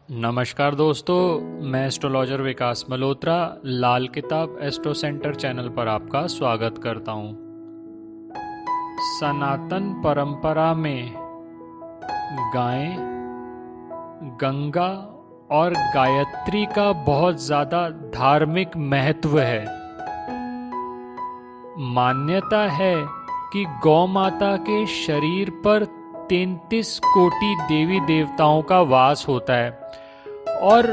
नमस्कार दोस्तों, मैं एस्ट्रोलॉजर विकास मल्होत्रा लाल किताब एस्ट्रो सेंटर चैनल पर आपका स्वागत करता हूं। सनातन परंपरा में गायें, गंगा और गायत्री का बहुत ज़्यादा धार्मिक महत्व है। मान्यता है कि गौ माता के शरीर पर 33 कोटि देवी देवताओं का वास होता है और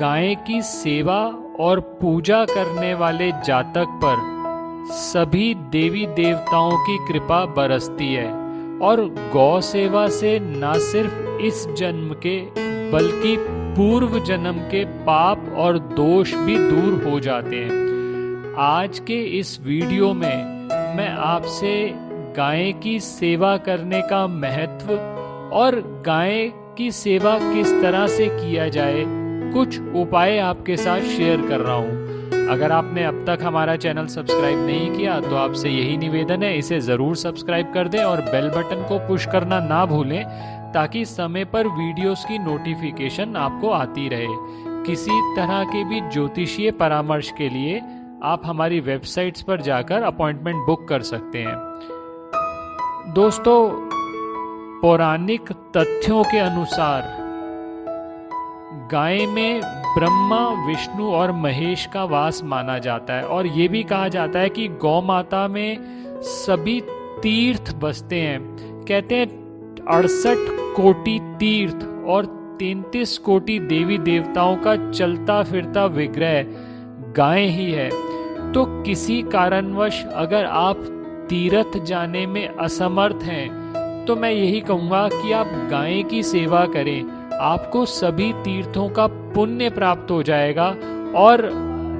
गाय की सेवा और पूजा करने वाले जातक पर सभी देवी देवताओं की कृपा बरसती है और गौ सेवा से न सिर्फ इस जन्म के बल्कि पूर्व जन्म के पाप और दोष भी दूर हो जाते हैं। आज के इस वीडियो में मैं आपसे गाय की सेवा करने का महत्व और गाय की सेवा किस तरह से किया जाए कुछ उपाय आपके साथ शेयर कर रहा हूँ। अगर आपने अब तक हमारा चैनल सब्सक्राइब नहीं किया तो आपसे यही निवेदन है, इसे ज़रूर सब्सक्राइब कर दें और बेल बटन को पुश करना ना भूलें ताकि समय पर वीडियोस की नोटिफिकेशन आपको आती रहे। किसी तरह के भी ज्योतिषीय परामर्श के लिए आप हमारी वेबसाइट्स पर जाकर अपॉइंटमेंट बुक कर सकते हैं। दोस्तों, पौराणिक तथ्यों के अनुसार गाय में ब्रह्मा, विष्णु और महेश का वास माना जाता है और ये भी कहा जाता है कि गौ माता में सभी तीर्थ बसते हैं। कहते हैं 68 कोटि तीर्थ और 33 कोटि देवी देवताओं का चलता फिरता विग्रह गाय ही है। तो किसी कारणवश अगर आप तीर्थ जाने में असमर्थ हैं तो मैं यही कहूँगा कि आप गाय की सेवा करें। आपको सभी तीर्थों का पुण्य प्राप्त हो जाएगा और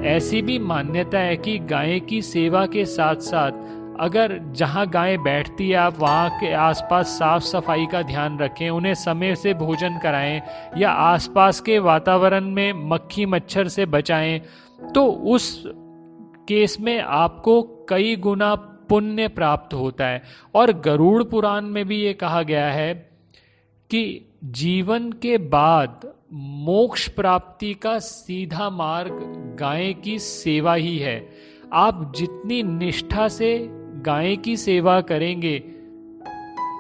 ऐसी भी मान्यता है कि गाय की सेवा के साथ साथ अगर जहाँ गाय बैठती है आप वहाँ के आसपास साफ सफाई का ध्यान रखें, उन्हें समय से भोजन कराएं या आसपास के वातावरण में मक्खी मच्छर से बचाएं, तो उस केस में आपको कई गुना पुण्य प्राप्त होता है। और गरुड़ पुराण में भी ये कहा गया है कि जीवन के बाद मोक्ष प्राप्ति का सीधा मार्ग गाय की सेवा ही है। आप जितनी निष्ठा से गाय की सेवा करेंगे,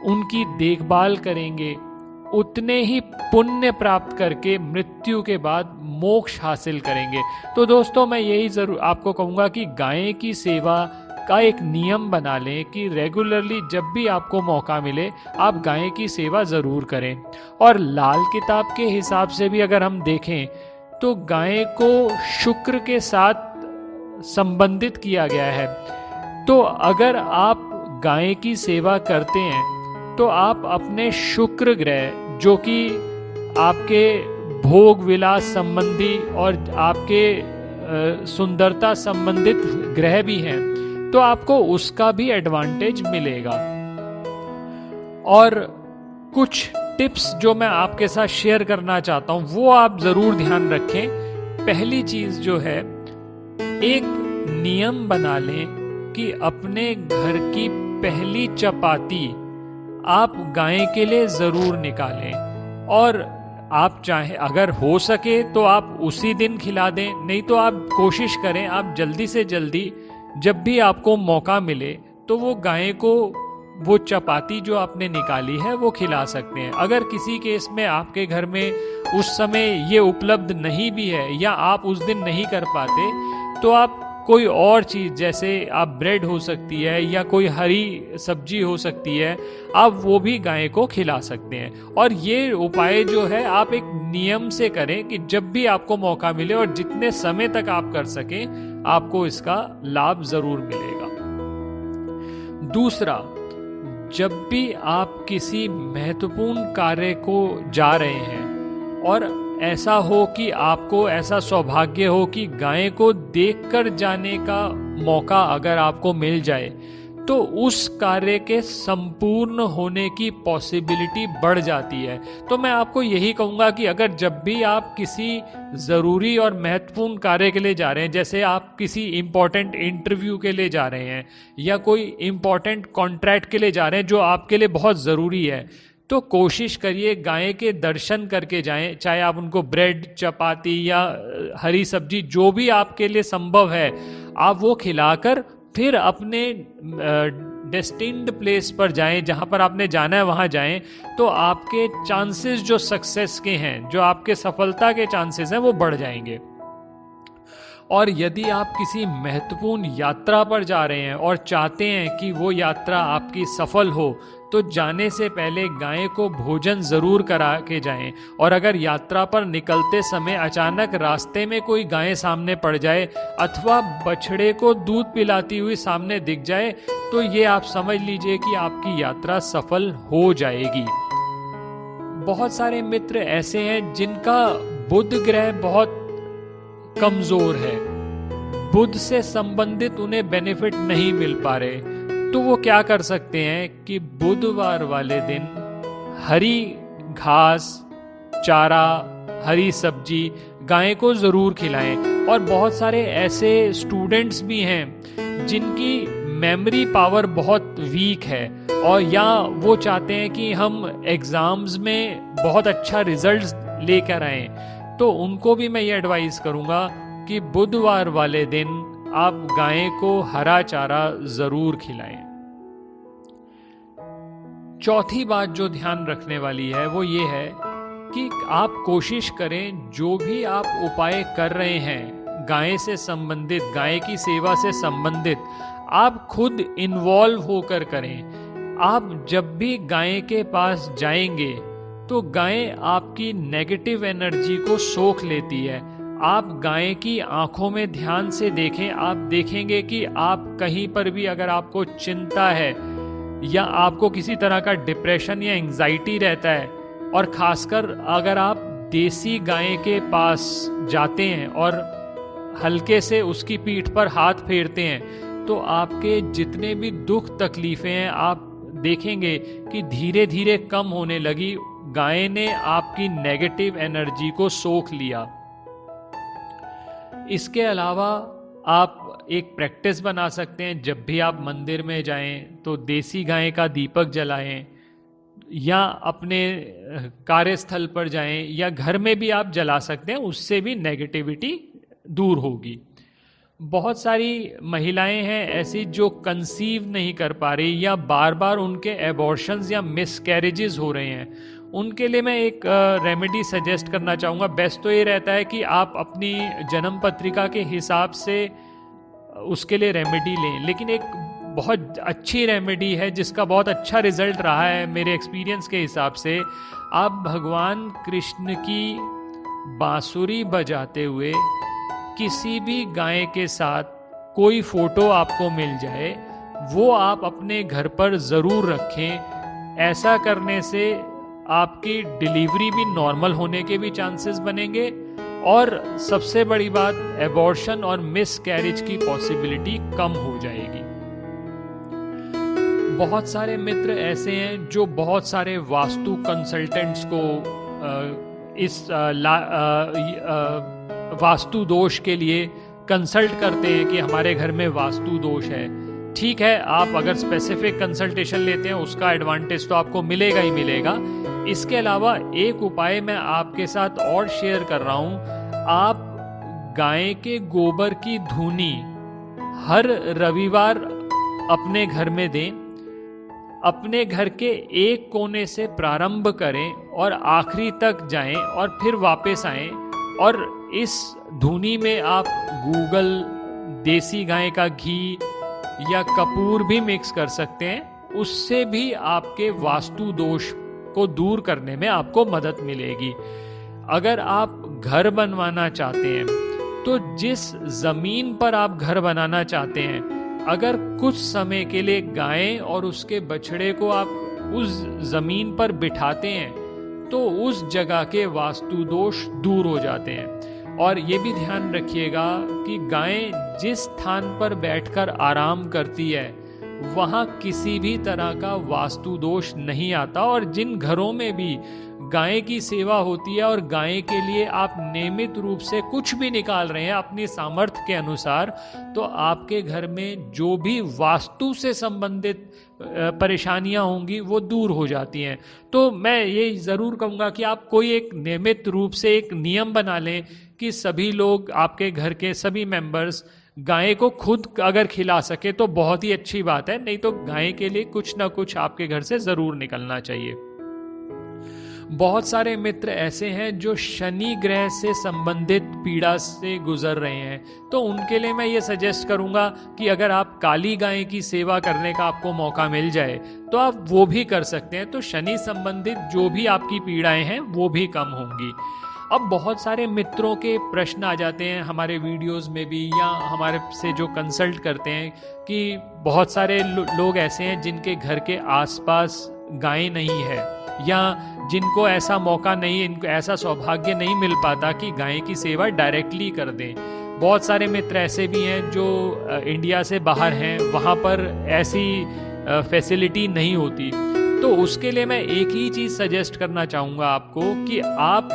उनकी देखभाल करेंगे, उतने ही पुण्य प्राप्त करके मृत्यु के बाद मोक्ष हासिल करेंगे। तो दोस्तों, मैं यही जरूर आपको कहूँगा कि गाय की सेवा का एक नियम बना लें कि रेगुलरली जब भी आपको मौका मिले आप गाय की सेवा ज़रूर करें। और लाल किताब के हिसाब से भी अगर हम देखें तो गाय को शुक्र के साथ संबंधित किया गया है। तो अगर आप गाय की सेवा करते हैं तो आप अपने शुक्र ग्रह, जो कि आपके भोग विलास संबंधी और आपके सुंदरता संबंधित ग्रह भी हैं, तो आपको उसका भी एडवांटेज मिलेगा। और कुछ टिप्स जो मैं आपके साथ शेयर करना चाहता हूं वो आप जरूर ध्यान रखें। पहली चीज जो है, एक नियम बना लें कि अपने घर की पहली चपाती आप गाय के लिए जरूर निकालें और आप चाहे अगर हो सके तो आप उसी दिन खिला दें, नहीं तो आप कोशिश करें आप जल्दी से जल्दी जब भी आपको मौका मिले तो वो गाय को वो चपाती जो आपने निकाली है वो खिला सकते हैं। अगर किसी केस में आपके घर में उस समय ये उपलब्ध नहीं भी है या आप उस दिन नहीं कर पाते तो आप कोई और चीज़, जैसे आप ब्रेड हो सकती है या कोई हरी सब्जी हो सकती है, आप वो भी गाय को खिला सकते हैं। और ये उपाय जो है आप एक नियम से करें कि जब भी आपको मौका मिले और जितने समय तक आप कर सकें आपको इसका लाभ जरूर मिलेगा। दूसरा, जब भी आप किसी महत्वपूर्ण कार्य को जा रहे हैं और ऐसा हो कि आपको ऐसा सौभाग्य हो कि गाय को देखकर जाने का मौका अगर आपको मिल जाए तो उस कार्य के संपूर्ण होने की पॉसिबिलिटी बढ़ जाती है। तो मैं आपको यही कहूँगा कि अगर जब भी आप किसी ज़रूरी और महत्वपूर्ण कार्य के लिए जा रहे हैं, जैसे आप किसी इम्पॉर्टेंट इंटरव्यू के लिए जा रहे हैं या कोई इम्पॉर्टेंट कॉन्ट्रैक्ट के लिए जा रहे हैं जो आपके लिए बहुत ज़रूरी है, तो कोशिश करिए गाय के दर्शन करके जाएं, चाहे आप उनको ब्रेड, चपाती या हरी सब्जी जो भी आपके लिए संभव है आप वो खिलाकर फिर अपने डेस्टिन्ड प्लेस पर जाएं, जहां पर आपने जाना है वहां जाएं, तो आपके चांसेस जो सक्सेस के हैं, जो आपके सफलता के चांसेस हैं वो बढ़ जाएंगे। और यदि आप किसी महत्वपूर्ण यात्रा पर जा रहे हैं और चाहते हैं कि वो यात्रा आपकी सफल हो, तो जाने से पहले गाय को भोजन जरूर करा के जाएं। और अगर यात्रा पर निकलते समय अचानक रास्ते में कोई गाय सामने पड़ जाए अथवा बछड़े को दूध पिलाती हुई सामने दिख जाए, तो ये आप समझ लीजिए कि आपकी यात्रा सफल हो जाएगी। बहुत सारे मित्र ऐसे हैं जिनका बुध ग्रह बहुत कमजोर है, बुध से संबंधित उन्हें बेनिफिट नहीं मिल पा रहे, तो वो क्या कर सकते हैं कि बुधवार वाले दिन हरी घास, चारा, हरी सब्जी गाय को जरूर खिलाएं। और बहुत सारे ऐसे स्टूडेंट्स भी हैं जिनकी मेमोरी पावर बहुत वीक है और या वो चाहते हैं कि हम एग्जाम्स में बहुत अच्छा रिजल्ट्स लेकर आएं, तो उनको भी मैं ये एडवाइस करूंगा कि बुधवार वाले दिन आप गाय को हरा चारा जरूर खिलाएं। चौथी बात जो ध्यान रखने वाली है वो ये है कि आप कोशिश करें जो भी आप उपाय कर रहे हैं गाय से संबंधित, गाय की सेवा से संबंधित, आप खुद इन्वॉल्व होकर करें। आप जब भी गाय के पास जाएंगे तो गाय आपकी नेगेटिव एनर्जी को सोख लेती है। आप गाय की आंखों में ध्यान से देखें, आप देखेंगे कि आप कहीं पर भी अगर आपको चिंता है या आपको किसी तरह का डिप्रेशन या एंजाइटी रहता है, और खासकर अगर आप देसी गाय के पास जाते हैं और हल्के से उसकी पीठ पर हाथ फेरते हैं, तो आपके जितने भी दुख तकलीफें हैं आप देखेंगे कि धीरे धीरे कम होने लगी। गाय ने आपकी नेगेटिव एनर्जी को सोख लिया। इसके अलावा आप एक प्रैक्टिस बना सकते हैं, जब भी आप मंदिर में जाएं तो देसी गाय का दीपक जलाएं, या अपने कार्यस्थल पर जाएं या घर में भी आप जला सकते हैं, उससे भी नेगेटिविटी दूर होगी। बहुत सारी महिलाएं हैं ऐसी जो कंसीव नहीं कर पा रही या बार बार उनके एबॉर्शंस या मिसकैरेजेस हो रहे हैं, उनके लिए मैं एक रेमेडी सजेस्ट करना चाहूँगा। बेस्ट तो ये रहता है कि आप अपनी जन्म पत्रिका के हिसाब से उसके लिए रेमेडी लें, लेकिन एक बहुत अच्छी रेमेडी है जिसका बहुत अच्छा रिजल्ट रहा है मेरे एक्सपीरियंस के हिसाब से। आप भगवान कृष्ण की बांसुरी बजाते हुए किसी भी गाय के साथ कोई फोटो आपको मिल जाए, वो आप अपने घर पर ज़रूर रखें। ऐसा करने से आपकी डिलीवरी भी नॉर्मल होने के भी चांसेस बनेंगे, और सबसे बड़ी बात एबॉर्शन और मिस कैरेज की पॉसिबिलिटी कम हो जाएगी। बहुत सारे मित्र ऐसे हैं जो बहुत सारे वास्तु कंसल्टेंट्स को इस वास्तु दोष के लिए कंसल्ट करते हैं कि हमारे घर में वास्तु दोष है। ठीक है, आप अगर स्पेसिफिक कंसल्टेशन लेते हैं उसका एडवांटेज तो आपको मिलेगा ही मिलेगा। इसके अलावा एक उपाय मैं आपके साथ और शेयर कर रहा हूं। आप गाय के गोबर की धूनी हर रविवार अपने घर में दें। अपने घर के एक कोने से प्रारंभ करें और आखिरी तक जाएं और फिर वापस आएं, और इस धूनी में आप गूगल, देसी गाय का घी या कपूर भी मिक्स कर सकते हैं। उससे भी आपके वास्तु दोष को दूर करने में आपको मदद मिलेगी। अगर आप घर बनवाना चाहते हैं तो जिस जमीन पर आप घर बनाना चाहते हैं, अगर कुछ समय के लिए गाय और उसके बछड़े को आप उस जमीन पर बिठाते हैं तो उस जगह के वास्तु दोष दूर हो जाते हैं। और ये भी ध्यान रखिएगा कि गाय जिस स्थान पर बैठकर आराम करती है वहाँ किसी भी तरह का वास्तु दोष नहीं आता, और जिन घरों में भी गाय की सेवा होती है और गाय के लिए आप नियमित रूप से कुछ भी निकाल रहे हैं अपनी सामर्थ्य के अनुसार, तो आपके घर में जो भी वास्तु से संबंधित परेशानियां होंगी वो दूर हो जाती हैं। तो मैं ये ज़रूर कहूँगा कि आप कोई एक नियमित रूप से एक नियम बना लें कि सभी लोग, आपके घर के सभी मेंबर्स गाय को खुद अगर खिला सके तो बहुत ही अच्छी बात है, नहीं तो गाय के लिए कुछ ना कुछ आपके घर से ज़रूर निकलना चाहिए। बहुत सारे मित्र ऐसे हैं जो शनि ग्रह से संबंधित पीड़ा से गुजर रहे हैं, तो उनके लिए मैं ये सजेस्ट करूंगा कि अगर आप काली गाय की सेवा करने का आपको मौका मिल जाए तो आप वो भी कर सकते हैं, तो शनि संबंधित जो भी आपकी पीड़ाएं हैं वो भी कम होंगी। अब बहुत सारे मित्रों के प्रश्न आ जाते हैं हमारे वीडियोस में भी, या हमारे से जो कंसल्ट करते हैं कि बहुत सारे लोग ऐसे हैं जिनके घर के आसपास गाय नहीं है, या जिनको ऐसा मौका नहीं, इनको ऐसा सौभाग्य नहीं मिल पाता कि गाय की सेवा डायरेक्टली कर दें। बहुत सारे मित्र ऐसे भी हैं जो इंडिया से बाहर हैं, वहाँ पर ऐसी फैसिलिटी नहीं होती, तो उसके लिए मैं एक ही चीज़ सजेस्ट करना चाहूँगा आपको कि आप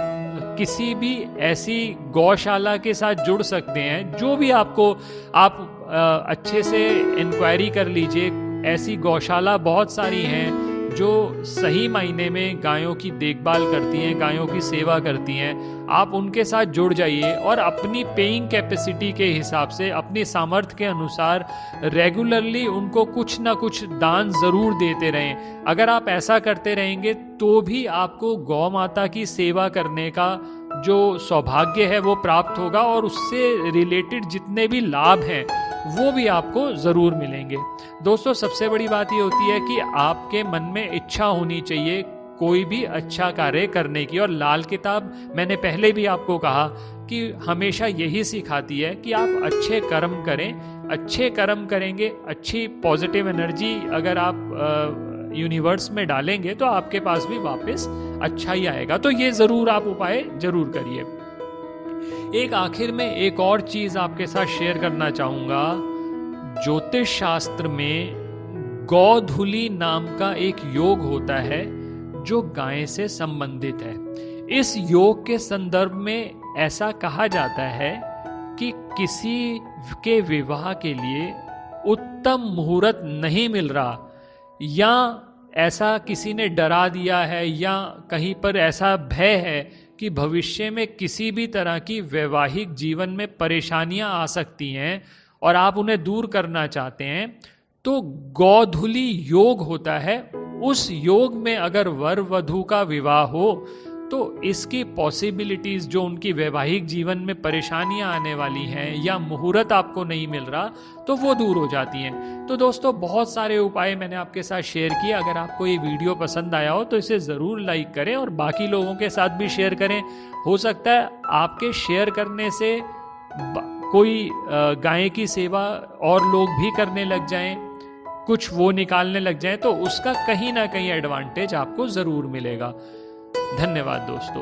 किसी भी ऐसी गौशाला के साथ जुड़ सकते हैं, जो भी आपको, आप अच्छे से इंक्वायरी कर लीजिए। ऐसी गौशाला बहुत सारी हैं जो सही मायने में गायों की देखभाल करती हैं, गायों की सेवा करती हैं। आप उनके साथ जुड़ जाइए और अपनी पेइंग कैपेसिटी के हिसाब से, अपनी सामर्थ्य के अनुसार रेगुलरली उनको कुछ ना कुछ दान ज़रूर देते रहें। अगर आप ऐसा करते रहेंगे तो भी आपको गौ माता की सेवा करने का जो सौभाग्य है वो प्राप्त होगा, और उससे रिलेटेड जितने भी लाभ हैं वो भी आपको ज़रूर मिलेंगे। दोस्तों, सबसे बड़ी बात ये होती है कि आपके मन में इच्छा होनी चाहिए कोई भी अच्छा कार्य करने की, और लाल किताब मैंने पहले भी आपको कहा कि हमेशा यही सिखाती है कि आप अच्छे कर्म करें। अच्छे कर्म करेंगे, अच्छी पॉजिटिव एनर्जी अगर आप यूनिवर्स में डालेंगे तो आपके पास भी वापस अच्छा ही आएगा। तो ये ज़रूर आप उपाय ज़रूर करिए। एक आखिर में एक और चीज़ आपके साथ शेयर करना चाहूँगा। ज्योतिष शास्त्र में गौधुली नाम का एक योग होता है जो गाय से संबंधित है। इस योग के संदर्भ में ऐसा कहा जाता है कि किसी के विवाह के लिए उत्तम मुहूर्त नहीं मिल रहा, या ऐसा किसी ने डरा दिया है, या कहीं पर ऐसा भय है कि भविष्य में किसी भी तरह की वैवाहिक जीवन में परेशानियां आ सकती हैं और आप उन्हें दूर करना चाहते हैं, तो गौधुली योग होता है। उस योग में अगर वर वधू का विवाह हो तो इसकी पॉसिबिलिटीज, जो उनकी वैवाहिक जीवन में परेशानियां आने वाली हैं या मुहूर्त आपको नहीं मिल रहा, तो वो दूर हो जाती हैं। तो दोस्तों, बहुत सारे उपाय मैंने आपके साथ शेयर किए। अगर आपको ये वीडियो पसंद आया हो तो इसे ज़रूर लाइक करें और बाकी लोगों के साथ भी शेयर करें। हो सकता है आपके शेयर करने से कोई गाय की सेवा और लोग भी करने लग जाएं, कुछ वो निकालने लग जाएं, तो उसका कहीं ना कहीं एडवांटेज आपको ज़रूर मिलेगा। धन्यवाद दोस्तों।